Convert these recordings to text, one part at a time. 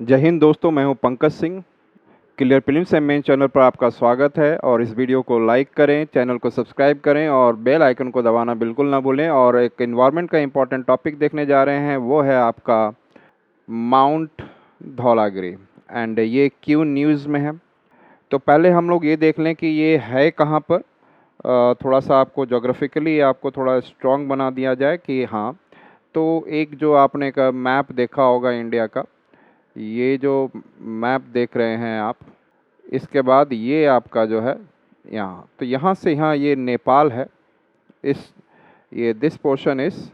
जय हिंद दोस्तों, मैं हूं Pankaj Singh. Clear films and main channel पर आपका स्वागत है और इस वीडियो को लाइक करें, चैनल को सब्सक्राइब करें और बेल आइकन को दबाना बिल्कुल ना भूलें। और एक इन्वायरमेंट का इम्पोर्टेंट टॉपिक देखने जा रहे हैं, वो है आपका माउंट धौलागिरी एंड ये क्यों न्यूज़ में है। तो पहले हम लोग ये देख लें कि ये है कहाँ पर। थोड़ा सा आपको जोग्राफिकली आपको थोड़ा स्ट्रॉन्ग बना दिया जाए कि हाँ। तो एक जो आपने का मैप देखा होगा इंडिया का, ये जो मैप देख रहे हैं आप, इसके बाद ये आपका जो है यहाँ, तो यहाँ से यहाँ ये नेपाल है। इस ये दिस पोर्शन इस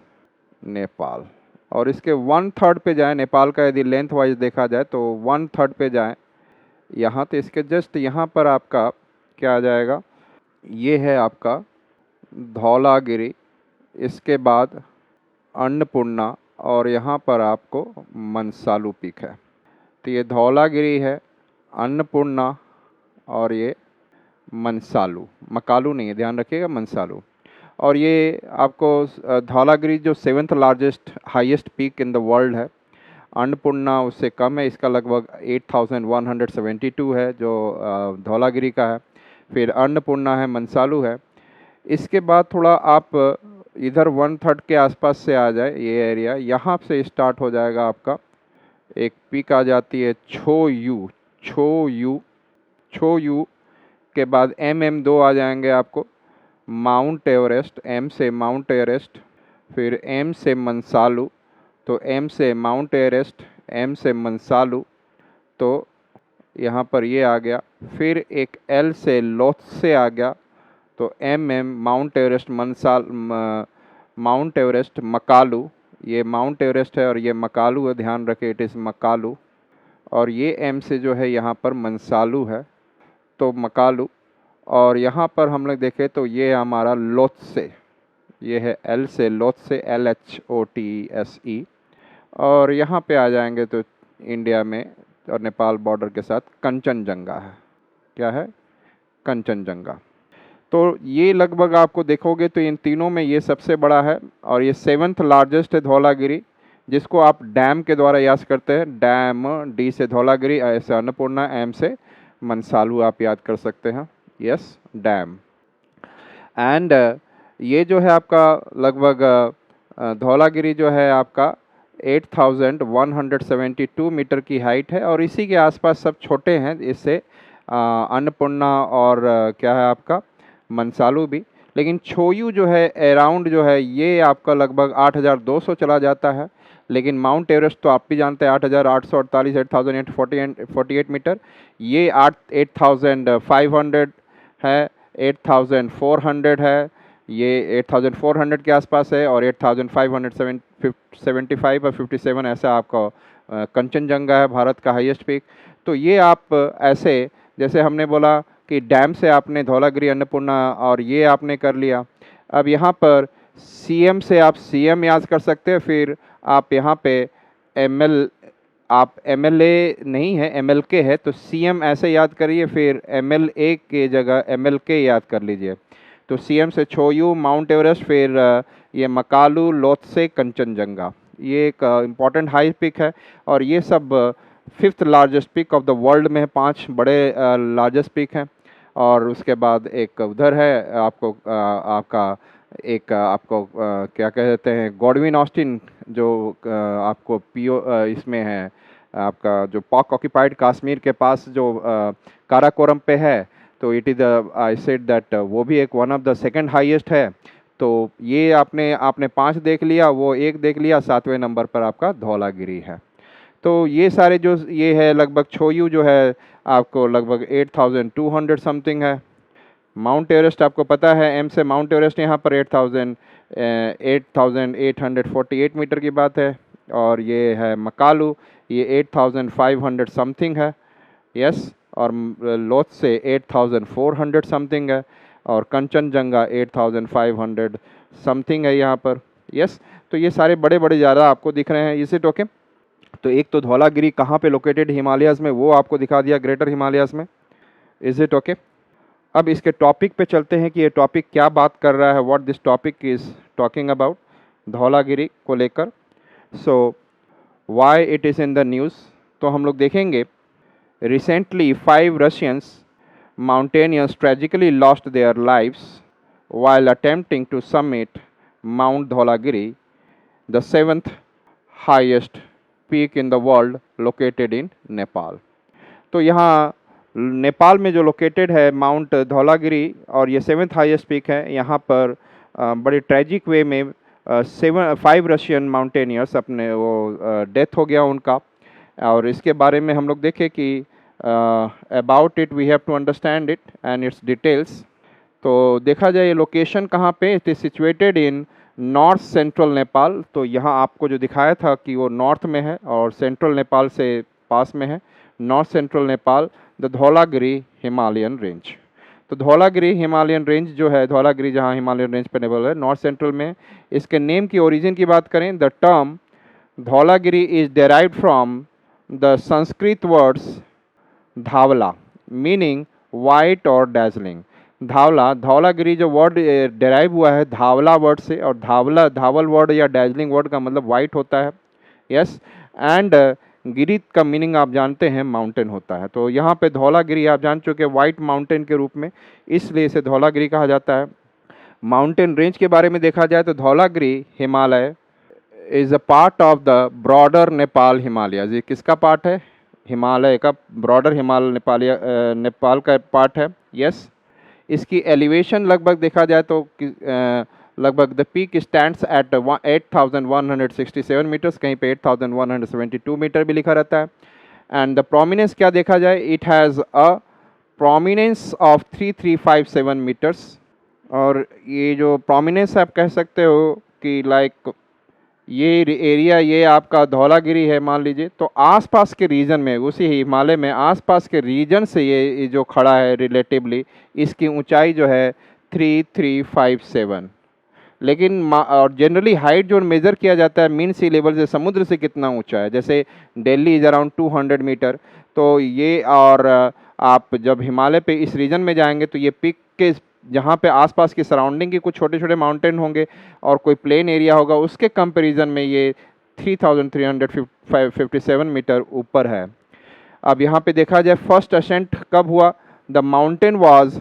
नेपाल, और इसके 1/3 पे जाए नेपाल का, यदि लेंथ वाइज देखा जाए तो 1/3 पे जाए यहाँ, तो इसके जस्ट यहाँ पर आपका क्या आ जाएगा, ये है आपका धौलागिरी, इसके बाद अन्नपूर्णा और यहाँ पर आपको मनसालू पीक है। तो ये धौलागिरी है, अन्नपूर्णा और ये मनसालू, मकालू नहीं है, ध्यान रखिएगा, मनसालू। और ये आपको धौलागिरी जो 7th largest highest peak in the world है। अन्नपूर्णा उससे कम है, इसका लगभग 8172 है जो धौलागिरी का है। फिर अन्नपूर्णा है, मनसालू है। इसके बाद थोड़ा आप इधर 1/3 के आसपास से आ जाए, ये एरिया यहाँ से स्टार्ट हो जाएगा आपका। एक पीक आ जाती है छो यू के बाद MM2 आ जाएंगे आपको, माउंट एवरेस्ट, M से माउंट एवरेस्ट, फिर M से मनसालू, तो M से माउंट एवरेस्ट, M से मनसालू, तो यहाँ पर ये आ गया। फिर एक L से लोत्से आ गया, तो MM mount Everest, mount Everest, Makalu, ये माउंट एवरेस्ट है और ये मकालू है, ध्यान रखें, इट इज़ मकालू। और ये M से जो है यहाँ पर मनसालू है, तो मकालू। और यहाँ पर हम लोग देखें तो ये हमारा लोत्से, ये है L से लोत्से, LHOTSE। और यहाँ पे आ जाएंगे तो इंडिया में और नेपाल बॉर्डर के साथ कंचनजंगा है। क्या है? कंचनजंगा। तो ये लगभग आपको देखोगे तो इन तीनों में ये सबसे बड़ा है और ये 7th लार्जेस्ट है धौलागिरी, जिसको आप डैम के द्वारा याद करते हैं। डैम, D से धौलागिरी, I से अन्नपूर्णा, M से मनसालू आप याद कर सकते हैं। Yes, dam. एंड ये जो है आपका लगभग धौलागिरी जो है आपका 8172 मीटर की हाइट है और इसी के आसपास सब छोटे हैं इससे, अन्नपूर्णा और क्या है आपका मनसालू भी। लेकिन छोयू जो है अराउंड जो है ये आपका लगभग 8200 चला जाता है। लेकिन माउंट एवरेस्ट तो आप भी जानते हैं 8848, 8848 मीटर, ये 8500 है, 8400 है, ये 8400 के आसपास है, और 8575 और 57 ऐसा आपका कंचनजंगा है, भारत का हाईएस्ट पीक। तो ये आप ऐसे, जैसे हमने बोला कि डैम से आपने धौलागिरी, अन्नपूर्णा और ये आपने कर लिया। अब यहाँ पर CM से आप CM याद कर सकते हैं, फिर आप यहाँ पे आप MLA नहीं है, MLK है, तो CM ऐसे याद करिए, फिर MLA के जगह MLK याद कर लीजिए। तो CM से छोयू, माउंट एवरेस्ट, फिर ये मकालू, लोत्से, कंचनजंगा, ये एक इम्पॉर्टेंट हाई पिक है। और ये सब 5th largest peak of the world में है, 5 बड़े लार्जेस्ट पिक हैं। और उसके बाद एक उधर है आपको आपका एक आपको क्या कहते हैं, गॉडविन ऑस्टिन, जो आपको इसमें है आपका, जो पाक ऑक्यूपाइड कश्मीर के पास जो काराकोरम पे है, तो it is I said that वो भी एक one of the second highest है। तो ये आपने 5 देख लिया, वो एक देख लिया, 7वें नंबर पर आपका धौलागिरी है। तो ये सारे जो ये है लगभग छोयू जो है आपको लगभग 8200 समथिंग है। माउंट एवरेस्ट आपको पता है, M से माउंट एवरेस्ट यहाँ पर 8848 मीटर की बात है। और ये है मकालू, ये 8500 समथिंग है। यस, और लोत्से 8400 समथिंग है, और कंचनजंगा 8500 समथिंग है यहाँ पर। यस, तो ये सारे बड़े बड़े ज़्यादा आपको दिख रहे हैं। Is it okay? तो एक तो धौलागिरी कहाँ पे लोकेटेड हिमालयाज़ में, वो आपको दिखा दिया, ग्रेटर हिमालयाज़ में। Is it okay? अब इसके टॉपिक पे चलते हैं कि ये टॉपिक क्या बात कर रहा है, what this topic is talking about, Dhaulagiri को लेकर। So why it is in the news, तो हम लोग देखेंगे recently 5 Russians mountaineers tragically lost their lives while attempting to summit Mount Dholagiri, the 7th highest peak in the world located in Nepal. तो यहाँ नेपाल में जो लोकेटेड है माउंट धौलागिरी और ये 7th हाईएस्ट पीक है, यहाँ पर बड़े ट्रेजिक वे में 5 रशियन माउंटेनियर्स अपने वो डेथ हो गया उनका। और इसके बारे में हम लोग देखें कि about it we have to understand it and its details. तो देखा जाए ये लोकेशन कहाँ पे, it is situated in north central Nepal. तो यहाँ आपको जो दिखाया था कि वो नॉर्थ में है और सेंट्रल नेपाल से पास में है, north central Nepal, the Dhaulagiri Himalayan range. तो धौलागिरी हिमालयन रेंज जो है, धौलागिरी जहाँ हिमालयन रेंज पर नेबल है नॉर्थ सेंट्रल में। इसके नेम की ओरिजिन की बात करें, the term Dhaulagiri is derived from the Sanskrit words dhavala meaning white और डैजलिंग। धावला, धौलागिरी जो वर्ड डेराइव हुआ है धावला वर्ड से, और धावल वर्ड या डैजलिंग वर्ड का मतलब वाइट होता है, यस। एंड गिरी का मीनिंग आप जानते हैं माउंटेन होता है। तो यहाँ पे धौलागिरी आप जान चुके वाइट माउंटेन के रूप में, इसलिए इसे धौलागिरी कहा जाता है। माउंटेन रेंज के बारे में देखा जाए तो Dhaulagiri Himalaya is a part of the broader Nepal Himalaya. ये किसका पार्ट है? हिमालय का, ब्रॉडर हिमालय नेपाल का पार्ट है, यस। इसकी एलिवेशन लगभग देखा जाए तो लगभग the peak stands at 8,167 metres, कहीं पे 8,172 मीटर भी लिखा रहता है। एंड द प्रोमिनेंस क्या देखा जाए, it has a prominence of 3,357 metres. और ये जो प्रोमिनेंस आप कह सकते हो कि लाइक ये एरिया, ये आपका धौलागिरी है मान लीजिए, तो आसपास के रीजन में, उसी हिमालय में आसपास के रीजन से ये जो खड़ा है रिलेटिवली, इसकी ऊंचाई जो है 3,357। लेकिन और जनरली हाइट जो मेज़र किया जाता है मीन सी लेवल से, समुद्र से कितना ऊंचा है, जैसे दिल्ली इज़ अराउंड 200 मीटर। तो ये, और आप जब हिमालय पे इस रीजन में जाएंगे तो ये पीक के जहाँ पे आसपास की सराउंडिंग के कुछ छोटे छोटे माउंटेन होंगे और कोई प्लेन एरिया होगा, उसके कंपैरिजन में ये 3,357 मीटर ऊपर है। अब यहाँ पे देखा जाए फर्स्ट असेंट कब हुआ, the mountain was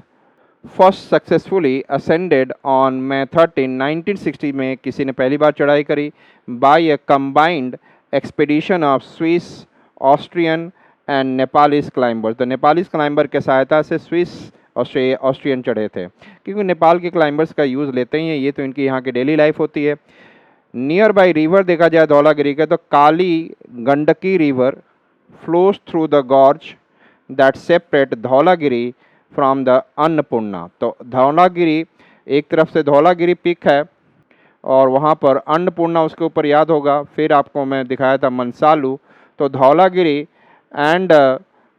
first successfully ascended on May 13, 1960 में किसी ने पहली बार चढ़ाई करी by a combined expedition of Swiss, Austrian and Nepalese climbers. The Nepalese climber के सहायता से स्विस ऑस्ट्रियन चढ़े थे, क्योंकि नेपाल के क्लाइंबर्स का यूज़ लेते ही हैं, ये तो इनकी यहाँ की डेली लाइफ होती है। नियर बाई रिवर देखा जाए धौलागिरी का तो Kali Gandaki river flows through the gorge that separate Dhaulagiri from the Annapurna. तो धौलागिरी एक तरफ से धौलागिरी पीक है और वहाँ पर अन्नपूर्णा उसके ऊपर याद होगा, फिर आपको मैं दिखाया था मनसालू। तो धौलागिरी एंड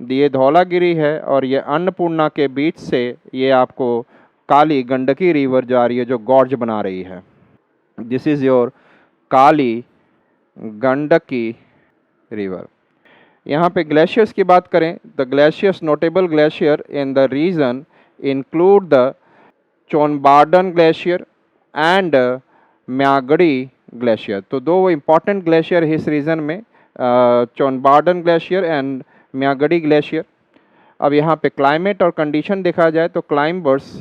ये धौलागिरी है और ये अन्नपूर्णा के बीच से ये आपको काली गंडकी रिवर जा रही है जो गॉर्ज बना रही है। This is your Kali Gandaki river. यहाँ पे ग्लेशियर्स की बात करें, the glaciers notable glacier in the region include the Chonbarden glacier and Myagdi glacier. तो दो इम्पॉर्टेंट ग्लेशियर है इस रीजन में, Chonbarden glacier and Myagdi glacier. अब यहाँ पे क्लाइमेट और कंडीशन देखा जाए तो क्लाइंबर्स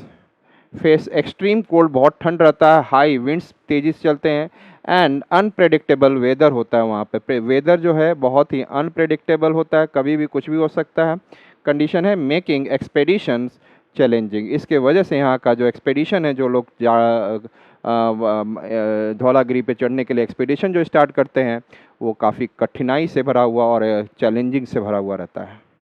फेस एक्सट्रीम कोल्ड, बहुत ठंड रहता है, हाई विंड्स तेज़ी से चलते हैं एंड अनप्रेडिक्टेबल वेदर होता है। वहाँ पे वेदर जो है बहुत ही अनप्रेडिक्टेबल होता है, कभी भी कुछ भी हो सकता है। कंडीशन है मेकिंग एक्सपेडिशंस चैलेंजिंग। इसके वजह से यहाँ का जो एक्सपेडिशन है, जो लोग धौलागिरी पे चढ़ने के लिए एक्सपेडिशन जो स्टार्ट करते हैं, वो काफ़ी कठिनाई से भरा हुआ और चैलेंजिंग से भरा हुआ रहता है।